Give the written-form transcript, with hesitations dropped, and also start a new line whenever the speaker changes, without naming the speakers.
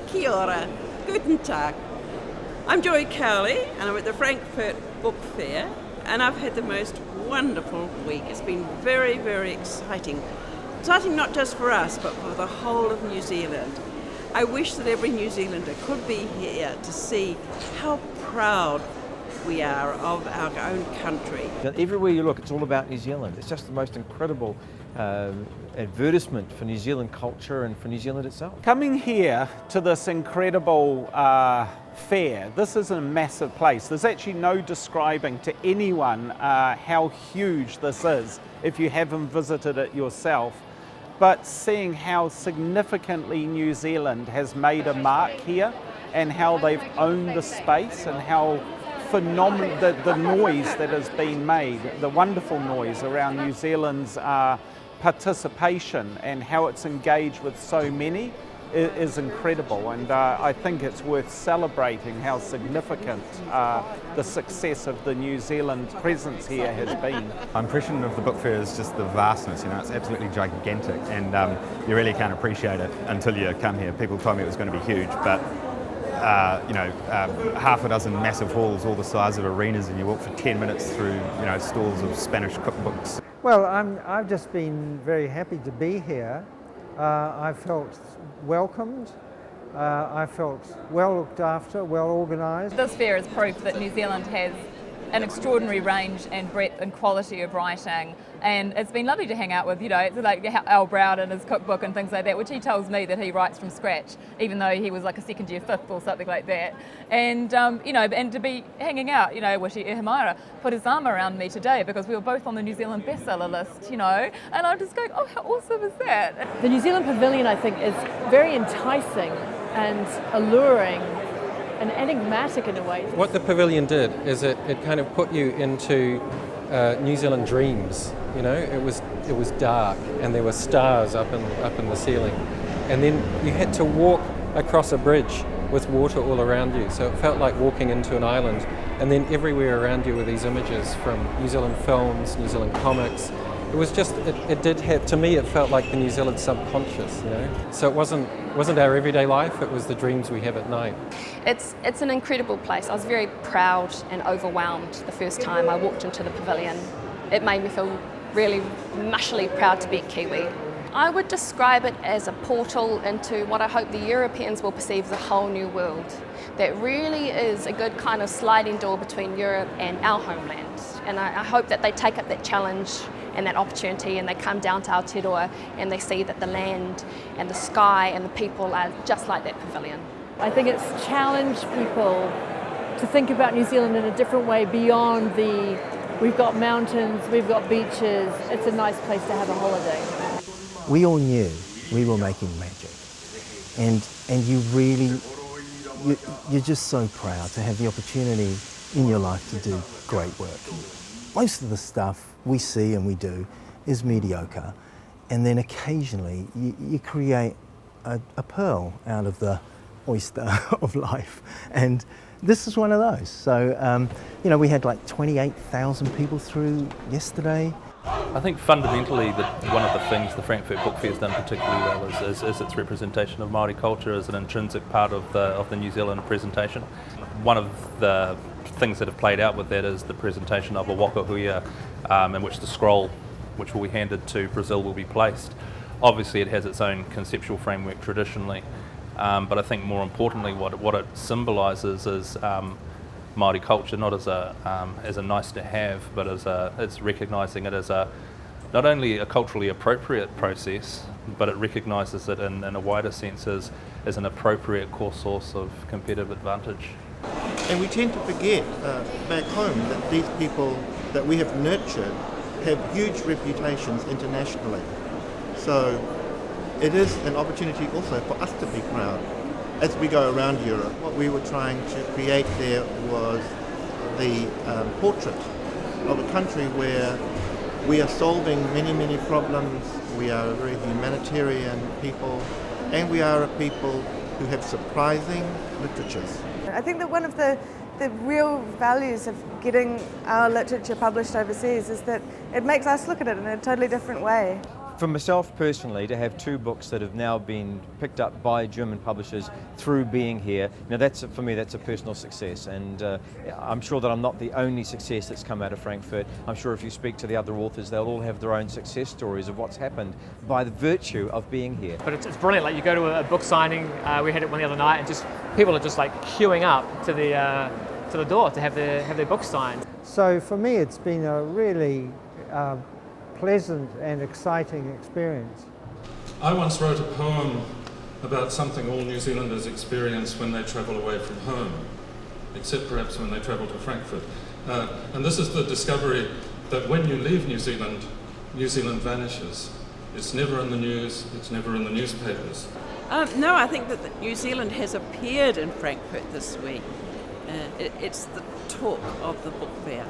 Kia ora, guten Tag. I'm Joy Cowley and I'm at the Frankfurt Book Fair and I've had the most wonderful week. It's been very, very exciting. Exciting not just for us but for the whole of New Zealand. I wish that every New Zealander could be here to see how proud we are of our own country.
Everywhere you look, it's all about New Zealand. It's just the most incredible advertisement for New Zealand culture and for New Zealand itself.
Coming here to this incredible fair, this is a massive place. There's actually no describing to anyone how huge this is if you haven't visited it yourself. But seeing how significantly New Zealand has made a mark here and how they've owned the space and how phenomenal the noise that has been made, the wonderful noise around New Zealand's participation and how it's engaged with so many is incredible, and I think it's worth celebrating how significant the success of the New Zealand presence here has been.
My impression of the book fair is just the vastness, it's absolutely gigantic, and you really can't appreciate it until you come here. People told me it was going to be huge, but half a dozen massive halls, all the size of arenas, and you walk for 10 minutes through stalls of Spanish cookbooks.
Well, I've just been very happy to be here. I felt welcomed. I felt well looked after, well organised.
This fair is proof that New Zealand has an extraordinary range and breadth and quality of writing, and it's been lovely to hang out with, it's like Al Brown and his cookbook and things like that, which he tells me that he writes from scratch, even though he was like a second year fifth or something like that. And and to be hanging out, Wishi Ihimara put his arm around me today because we were both on the New Zealand bestseller list, and I'm just going, oh, how awesome is that?
The New Zealand Pavilion, I think, is very enticing and alluring and enigmatic in a way.
What the pavilion did is it kind of put you into New Zealand dreams. It was dark and there were stars up in the ceiling, and then you had to walk across a bridge with water all around you, so it felt like walking into an island, and then everywhere around you were these images from New Zealand films, New Zealand comics. It was just, it did have, to me it felt like the New Zealand subconscious, So it wasn't our everyday life, it was the dreams we have at night.
It's an incredible place. I was very proud and overwhelmed the first time I walked into the pavilion. It made me feel really mushily proud to be a Kiwi. I would describe it as a portal into what I hope the Europeans will perceive as a whole new world. That really is a good kind of sliding door between Europe and our homeland. And I hope that they take up that challenge and that opportunity, and they come down to Aotearoa and they see that the land and the sky and the people are just like that pavilion.
I think it's challenged people to think about New Zealand in a different way beyond we've got mountains, we've got beaches, it's a nice place to have a holiday.
We all knew we were making magic, and you're just so proud to have the opportunity in your life to do great work. Most of the stuff we see and we do is mediocre, and then occasionally you create a pearl out of the oyster of life, and this is one of those. So we had like 28,000 people through yesterday.
I think fundamentally that one of the things the Frankfurt Book Fair has done particularly well is its representation of Māori culture as an intrinsic part of the New Zealand presentation. One of the things that have played out with that is the presentation of a wakahuia in which the scroll which will be handed to Brazil will be placed. Obviously it has its own conceptual framework traditionally, but I think more importantly what it symbolises is Māori culture, not as a nice to have, but it's recognising it as not only a culturally appropriate process, but it recognises it in a wider sense as an appropriate core source of competitive advantage.
And we tend to forget back home that these people that we have nurtured have huge reputations internationally. So it is an opportunity also for us to be proud. As we go around Europe, what we were trying to create there was the portrait of a country where we are solving many, many problems. We are a very humanitarian people, and we are a people who have surprising literatures.
I think that one of the real values of getting our literature published overseas is that it makes us look at it in a totally different way.
For myself personally, to have 2 books that have now been picked up by German publishers through being here, for me that's a personal success, and I'm sure that I'm not the only success that's come out of Frankfurt. I'm sure if you speak to the other authors, they'll all have their own success stories of what's happened by the virtue of being here.
But it's brilliant. Like, you go to a book signing, we had it one the other night, and just people are just like queuing up to the door to have their books signed.
So for me, it's been a really pleasant and exciting experience.
I once wrote a poem about something all New Zealanders experience when they travel away from home, except perhaps when they travel to Frankfurt. And this is the discovery that when you leave New Zealand, New Zealand vanishes. It's never in the news, it's never in the newspapers.
No, I think that New Zealand has appeared in Frankfurt this week. It's the talk of the book fair.